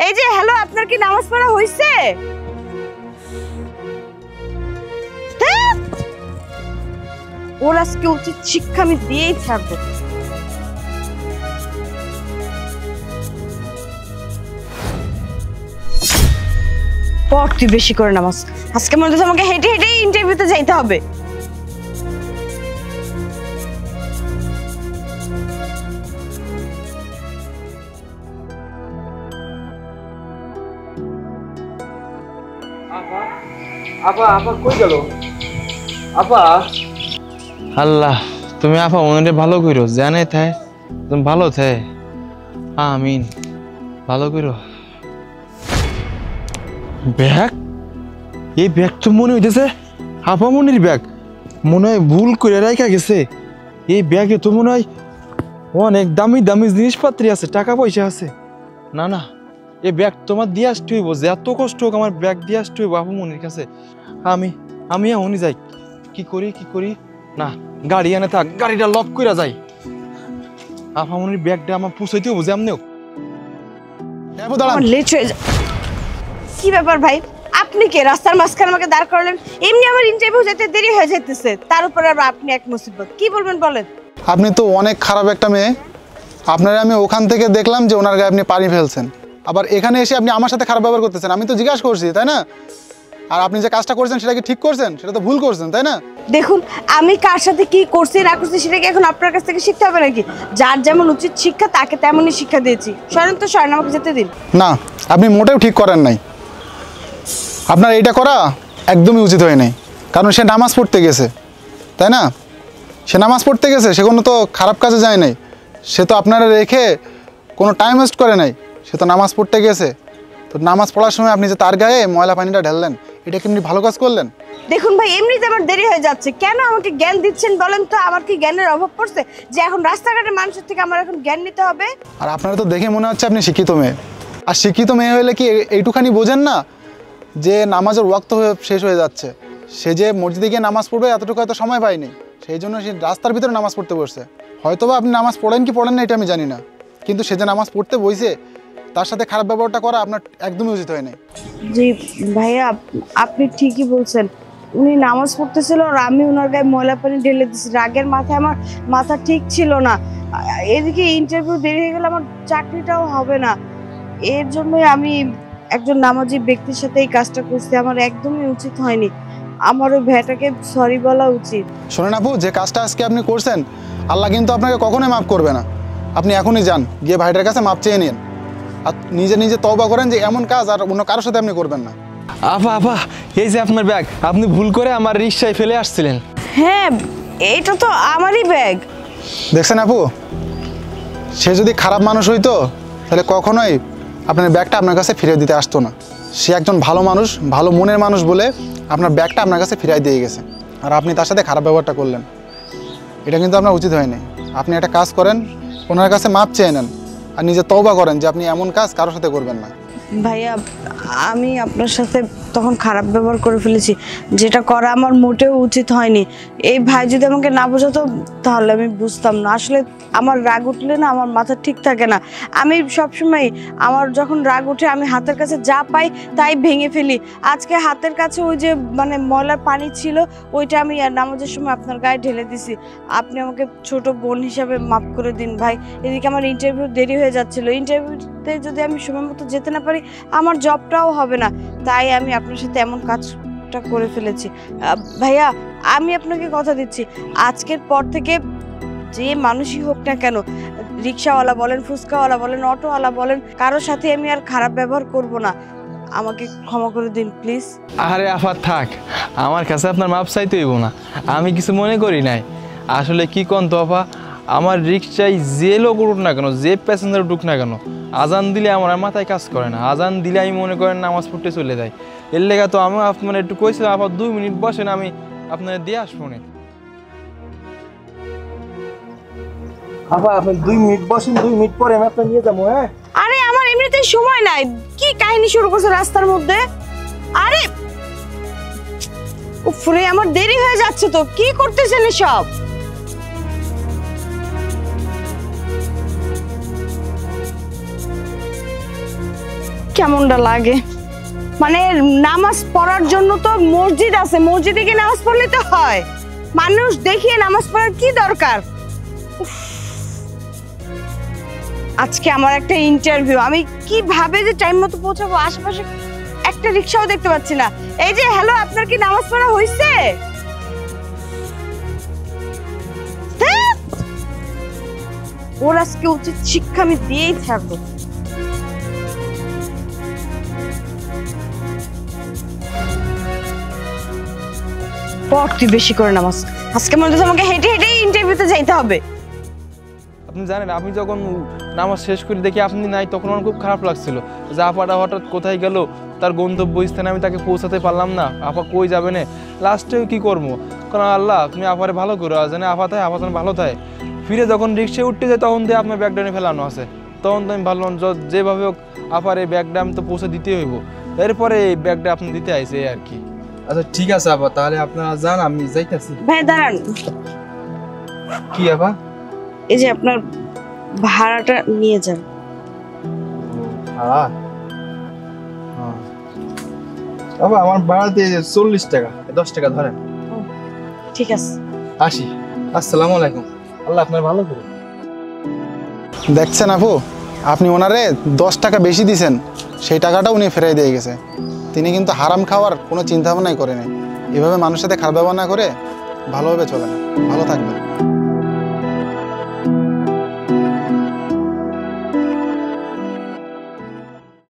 এই যে হ্যালো, আপনার কি নামাজ পড়া হয়েছে? ওর আজকে উচিত শিক্ষা আমি দিয়েই থাকবো। পড় তুই বেশি করে নামাজ। আজকে মনে হচ্ছে আমাকে হেঁটে হেঁটে ইন্টারভিউতে যাইতে হবে। আপা আপা কই গেল? আপা আল্লাহ তুমি আপা মনে ভালো করো, জানে থাই তুমি ভালো থাই। আমিন, ভালো করো। ব্যাগ, এই ব্যাগ তো মনে হইতেছে আপা মনির ব্যাগ। মনে হয় ভুল করে রাখা গেছে। এই ব্যাগে তো মনে হয় অনেক দামি দামি জিনিসপত্র আছে, টাকা পয়সা আছে। না না, এই ব্যাগ তোমার দিয়ে আসতে হইব, যে এত কষ্ট হোক আমার ব্যাগ দিয়ে আসতে হইব আপা মনির কাছে। আমি এখনই যাই। কি করি না, গাড়ি এনে থাক, গাড়িটা লক করে যাই। আপা মনির ব্যাগটা আমার পুষাইতে হইব যে আমনেও। লেট হয়ে যায়। কি ব্যাপার ভাই, আপনি কে রাস্তার মাঝখানে আমাকে দাঁড় করালেন? এমনি আমার ইন্টারভিউ যেতে দেরি হয়ে যাইতেছে, তার উপর আবার আপনি এক মুসিবত। কি বলবেন বলেন? আপনি তো অনেক খারাপ একটা মেয়ে। আপনারা আমি ওখান থেকে দেখলাম যে ওনার গায়ে আপনি পানি ফেলছেন, আবার এখানে এসে আপনি আমার সাথে খারাপ ব্যবহার করতেছেন। আমি তো জিজ্ঞাসা করছি, তাই না? আর আপনি যে কাজটা করছেন সেটা কি ঠিক করছেন? সেটা তো ভুল করছেন, তাই না? দেখুন, আমি কার সাথে কি করছি না করছি সেটা কি এখন আপনার কাছ থেকে শিখতে হবে নাকি? যার যেমন উচিত শিক্ষা তাকে তেমনই শিক্ষা দিয়েছি। সরেন তো সরেন, আমাকে যেতে দিন। না, আপনি মোটেও ঠিক করেন নাই। আপনার এইটা করা একদমই উচিত হয় নাই, কারণ সে নামাজ পড়তে গেছে, তাই না? সে নামাজ পড়তে গেছে, সে কোনো তো খারাপ কাজে যায় নাই। সে তো আপনারা রেখে কোনো টাইম ওয়েস্ট করে নাই, সে তো নামাজ পড়তে গেছে। তো নামাজ পড়ার সময় আপনি যে তার গায়ে ময়লা পানিটা ঢেললেন, এটা কি আপনি ভালো কাজ করলেন? দেখুন ভাই, এমনিতে আমার দেরি হয়ে যাচ্ছে, কেন আমাকে জ্ঞান দিচ্ছেন বলেন তো? আমার কি জ্ঞানের অভাব পড়ছে যে এখন রাস্তাঘাটের মানুষের থেকে আমার এখন জ্ঞান নিতে হবে? আর আপনারা তো দেখে মনে হচ্ছে আপনি শিক্ষিত মেয়ে। আর শিক্ষিত মেয়ে হলে কি এইটুখানি বোঝেন না যে নামাজের ওয়াক্ত শেষ হয়ে যাচ্ছে? সে যে মসজিদে গিয়ে নামাজ পড়বে এতটুকু হয়তো সময় পায়নি, সেই জন্য সে রাস্তার ভিতরে নামাজ পড়তে বসছে। হয়তোবা আপনি নামাজ পড়েন কি পড়েন না এটা আমি জানি না, কিন্তু সে যে নামাজ পড়তে বসে তার সাথে খারাপ ব্যবহারটা করা আপনার একদমই উচিত হয় নাই। জি ভাইয়া, আপনি ঠিকই বলছেন। উনি নামাজ পড়তেছিল আর আমি ওনার গায়ে ময়লা পানি ঢেলে দিচ্ছি। রাগের মাথায় আমার মাথা ঠিক ছিল না। এদিকে ইন্টারভিউ দেরি হয়ে গেলে আমার চাকরিটাও হবে না। এর জন্যই আমি একজন নামাজি ব্যক্তির সাথে এই কাজটা করছি। আমার একদমই উচিত হয়নি। আমার ওই ভাইটাকে সরি বলা উচিত। শোনেন আপু, যে কাজটা আজকে আপনি করছেন আল্লাহ কিন্তু আপনাকে কখনোই মাফ করবে না। আপনি এখনই যান, গিয়ে ভাইটার কাছে মাপ চেয়ে নিন, আর নিজে নিজে তওবা করেন যে এমন কাজ আর অন্য কারোর সাথে আপনি করবেন না। আপা এই যে আপনার ব্যাগ, আপনি ভুল করে আমার রিকশায় ফেলে আসছিলেন। হ্যাঁ, এইটা তো আমারই ব্যাগ। দেখছেন আপু, সে যদি খারাপ মানুষ হইতো তাহলে কখনোই আপনার ব্যাগটা আপনার কাছে ফিরিয়ে দিতে আসতো না। সে একজন ভালো মানুষ, ভালো মনের মানুষ বলে আপনার ব্যাগটা আপনার কাছে ফিরিয়ে দিয়ে গেছে, আর আপনি তার সাথে খারাপ ব্যবহারটা করলেন। এটা কিন্তু আপনার উচিত হয়নি। আপনি একটা কাজ করেন, ওনার কাছে মাপ চেয়ে নেন আর নিজে তওবা করেন যে আপনি এমন কাজ কারোর সাথে করবেন না। ভাইয়া, আমি আপনার সাথে তখন খারাপ ব্যবহার করে ফেলেছি, যেটা করা আমার মোটেও উচিত হয়নি। এই ভাই যদি আমাকে না বোঝাতো তাহলে আমি বুঝতাম না। আসলে আমার রাগ উঠলে না আমার মাথা ঠিক থাকে না। আমি সবসময় আমার যখন রাগ উঠে আমি হাতের কাছে যা পাই তাই ভেঙে ফেলি। আজকে হাতের কাছে ওই যে ময়লার পানি ছিল, ওইটা আমি নামাজের সময় আপনার গায়ে ঢেলে দিছি। আপনি আমাকে ছোট বোন হিসাবে মাফ করে দিন ভাই। এদিকে আমার ইন্টারভিউ দেরি হয়ে যাচ্ছিল। ইন্টারভিউতে যদি আমি সময় মতো যেতে না পারি আমার জবটাও হবে না। তাই আমি আপনার সাথে এমন কাজটা করে ফেলেছি। ভাইয়া, আমি আপনাকে কথা দিচ্ছি, আজকের পর থেকে যে মানুষই হোক না কেন, রিক্সাওয়ালা বলেন, ফুচকাওয়ালা বলেন, অটোওয়ালা বলেন, কারোর সাথে আমি আর খারাপ ব্যবহার করব না। আমাকে ক্ষমা করে দিন প্লিজ। আরে আফা থাক, আমার কাছে আপনার মাপ চাইতে হইব না, আমি কিছু মনে করি নাই। আসলে কি কোন তো আপা, আমার রিক্সায় যে লোক উঠুক না কেন, যে প্যাসেঞ্জার উঠুক না কেন, আজান দিলে আমার মাথায় কাজ করে না। আজান দিলে আমি মনে করেন নামাজ পড়তে চলে যাই। এর লেগে তো আমি আপনার একটু কইছিলাম আপা 2 মিনিট বসেন, আমি আপনার দিয়ে আসবো না। আপা আপনি 2 মিনিট বসেন, 2 মিনিট পরে আমি আপনাকে নিয়ে যাবো। হ্যাঁ, আরে আমার এমনিতেই সময় নাই। কি কাহিনী শুরু করছে রাস্তার মধ্যে? আরে উফরে, আমার দেরি হয়ে যাচ্ছে তো। কি করতেছেন এসব? কেমনটা লাগে। মানে নামাজ পড়ার জন্য তো মসজিদ আছে, মসজিদে গিয়ে নামাজ পড়লে তো হয়, মানুষ দেখিয়ে নামাজ পড়ার কি দরকার। উফ। আজকে আমার একটা ইন্টারভিউ, আমি কিভাবে যে টাইম মতো পৌঁছাবো, আশেপাশে একটা রিক্সাও দেখতে পাচ্ছি না। এই যে হ্যালো, আপনার কি নামাজ পড়া হয়েছে? ওর আজকে উচিত শিক্ষা আমি দিয়েই থাকবো। পড় তুই বেশি করে নামাজ, আজকে মনে হচ্ছে আমাকে হেঁটে হেঁটেই ইন্টারভিউতে যাইতে হবে। আপনি জানেন, আমি যখন নামাজ শেষ করে দেখি আপনি নাই, তখন আমার খুব খারাপ লাগছিল যে আপাটা হঠাৎ কোথায় গেল, তার গন্তব্য স্থানে আমি তাকে পৌঁছাতে পারলাম না। আপা কই যাবে না, লাস্টেও কি করবো, কারণ আল্লাহ তুমি আপারে ভালো করো, জানে আপা তাই আপা যেন ভালো থাকে। ফিরে যখন রিক্সায় উঠতে যায় তখন দিয়ে আপনার ব্যাগটা নিয়ে ফেলানো আছে, তখন তো আমি ভাবলাম যেভাবে হোক আপার এই ব্যাগটা আমি তো পৌঁছে দিতে হইব, এরপরে এই ব্যাগটা আপনি দিতে আইছে আর কি। আচ্ছা ঠিক আছে আপা, তাহলে আপনারা যান, আমি যাইতেছি। ভাই দাঁড়ান, কি আপা? এই যে আপনার ভাড়াটা নিয়ে যান। ভাড়া? বাবা আমার ভাড়াতে 40 টাকা, 10 টাকা ধরেন। ঠিক আছে, আসি। আসসালামু আলাইকুম, আল্লাহ আপনার ভালো করুন। দেখছেন আপু, আপনি ওনারে 10 টাকা বেশি দিয়েছেন, সেই টাকাটা উনি ফেরাই দিয়ে গেছে। তিনি কিন্তু হারাম খাওয়ার কোনো চিন্তা ভাবনাই করেনি। এভাবে মানুষের সাথে খারাপ ব্যবহার না করে ভালোভাবে চলেন, ভালো থাকবেন।